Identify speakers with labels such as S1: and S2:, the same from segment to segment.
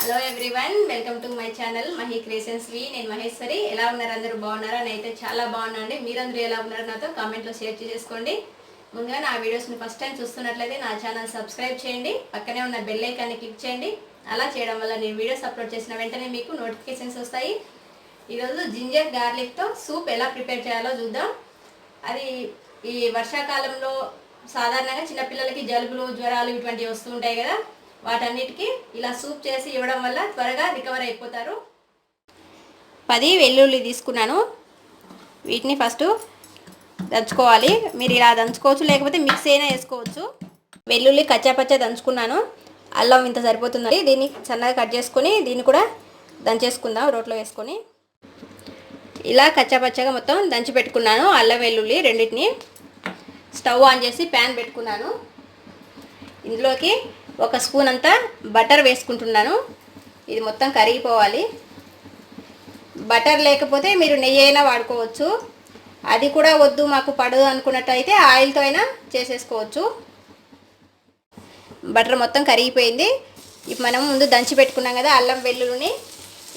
S1: Hello everyone, welcome to my channel Mahi creations V. నేను మహేశ్వరి. ఎలా ఉన్నారు? అందరూ బాగున్నారా? నేనైతే చాలా బాగున్నానండి. మీరందరూ ఎలా ఉన్నారు నాతో కామెంట్లో షేర్ చేసుకోండి. ముందుగా నా వీడియోస్ని ఫస్ట్ టైం చూస్తున్నట్లయితే నా ఛానల్ సబ్స్క్రైబ్ చేయండి. పక్కనే ఉన్న బెల్ ఐకాన్ని క్లిక్ చేయండి. అలా చేయడం వల్ల నేను వీడియోస్ అప్లోడ్ చేసిన వెంటనే మీకు నోటిఫికేషన్స్ వస్తాయి. ఈరోజు జింజర్ గార్లిక్తో సూప్ ఎలా ప్రిపేర్ చేయాలో చూద్దాం. అది ఈ వర్షాకాలంలో సాధారణంగా చిన్నపిల్లలకి జలుబులు, జ్వరాలు ఇటువంటివి వస్తూ ఉంటాయి కదా, వాటన్నిటికీ ఇలా సూప్ చేసి ఇవ్వడం వల్ల త్వరగా రికవర్ అయిపోతారు. 10 వెల్లుల్లి తీసుకున్నాను. వీటిని ఫస్ట్ దంచుకోవాలి. మీరు ఇలా దంచుకోవచ్చు, లేకపోతే మిక్సీ అయినా వేసుకోవచ్చు. వెల్లుల్లి కచ్చాపచ్చా దంచుకున్నాను. అల్లం ఇంత సరిపోతుందండి. దీన్ని సన్నగా కట్ చేసుకొని దీన్ని కూడా దంచేసుకుందాం రోట్లో వేసుకొని. ఇలా కచ్చాపచ్చగా మొత్తం దంచి పెట్టుకున్నాను అల్లం వెల్లుల్లి రెండింటిని. స్టవ్ ఆన్ చేసి ప్యాన్ పెట్టుకున్నాను. ఇందులోకి 1 స్పూన్ అంతా బటర్ వేసుకుంటున్నాను. ఇది మొత్తం కరిగిపోవాలి. బటర్ లేకపోతే మీరు నెయ్యి అయినా వాడుకోవచ్చు. అది కూడా వద్దు మాకు పడదు అనుకున్నట్టయితే ఆయిల్తో అయినా చేసేసుకోవచ్చు. బటర్ మొత్తం కరిగిపోయింది. ఇప్పుడు మనం ముందు దంచి పెట్టుకున్నాం కదా అల్లం వెల్లుల్లిని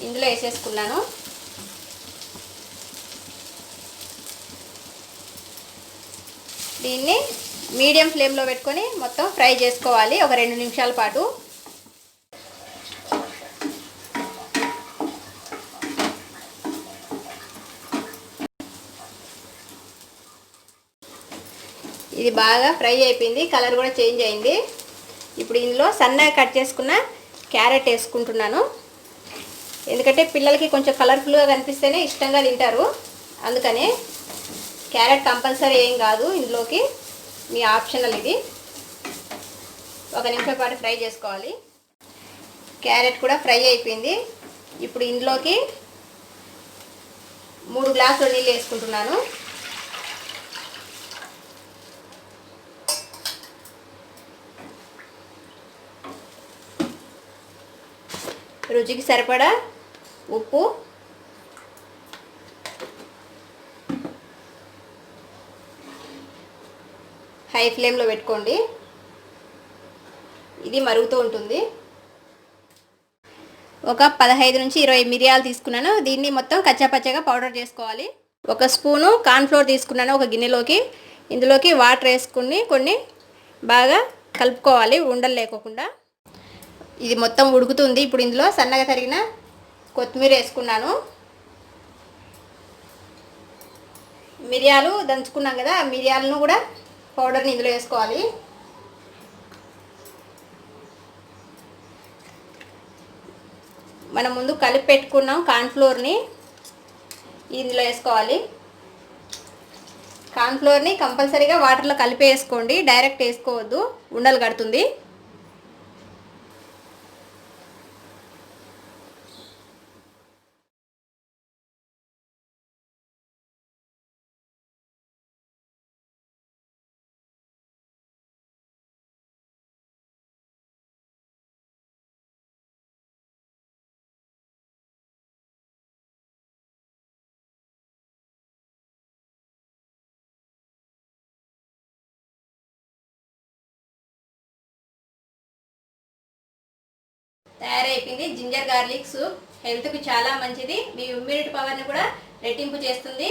S1: ఇందులో వేసేసుకున్నాను. దీన్ని మీడియం ఫ్లేమ్లో పెట్టుకొని మొత్తం ఫ్రై చేసుకోవాలి ఒక 2 నిమిషాల పాటు. ఇది బాగా ఫ్రై అయిపోయింది, కలర్ కూడా చేంజ్ అయింది. ఇప్పుడు ఇందులో సన్నగా కట్ చేసుకున్న క్యారెట్ వేసుకుంటున్నాను. ఎందుకంటే పిల్లలకి కొంచెం కలర్ఫుల్గా కనిపిస్తేనే ఇష్టంగా తింటారు. అందుకనే క్యారెట్ కంపల్సరీ ఏం కాదు, ఇందులోకి మీ ఆప్షనల్. ఇది 1 నిమిషం పాటు ఫ్రై చేసుకోవాలి. క్యారెట్ కూడా ఫ్రై అయిపోయింది. ఇప్పుడు ఇందులోకి 3 గ్లాసుల నీళ్ళు వేసుకుంటున్నాను. రుచికి సరిపడా ఉప్పు, హై ఫ్లేమ్లో పెట్టుకోండి. ఇది మరుగుతూ ఉంటుంది. ఒక 15 నుంచి 20 మిరియాలు తీసుకున్నాను. దీన్ని మొత్తం కచ్చాపచ్చగా పౌడర్ చేసుకోవాలి. 1 స్పూను కార్న్ఫ్లోర్ తీసుకున్నాను ఒక గిన్నెలోకి. ఇందులోకి వాటర్ వేసుకుని కొన్ని బాగా కలుపుకోవాలి ఉండలు లేకోకుండా. ఇది మొత్తం ఉడుకుతుంది. ఇప్పుడు ఇందులో సన్నగా తరిగిన కొత్తిమీర వేసుకున్నాను. మిరియాలు దంచుకున్నాం కదా, ఆ మిరియాలను కూడా పౌడర్ని ఇందులో వేసుకోవాలి. మనం ముందు కలిపి పెట్టుకున్నాం కార్న్ఫ్లోర్ని ఇందులో వేసుకోవాలి. కార్న్ఫ్లోర్ని కంపల్సరీగా వాటర్లో కలిపి వేసుకోండి, డైరెక్ట్ వేసుకోవద్దు, ఉండలు కడుతుంది. తయారైపోయింది జింజర్ గార్లిక్ సూప్. హెల్త్కి చాలా మంచిది. మీ ఇమ్యూనిటీ పవర్ని కూడా రెట్టింపు చేస్తుంది.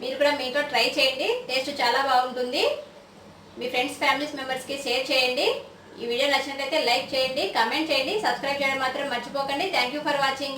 S1: మీరు కూడా మీ ఇంట్లో ట్రై చేయండి. టేస్ట్ చాలా బాగుంటుంది. మీ ఫ్రెండ్స్, ఫ్యామిలీస్ మెంబర్స్కి షేర్ చేయండి. ఈ వీడియో నచ్చినట్లయితే లైక్ చేయండి, కామెంట్ చేయండి, సబ్స్క్రైబ్ చేయడం మాత్రం మర్చిపోకండి. Thank you for watching.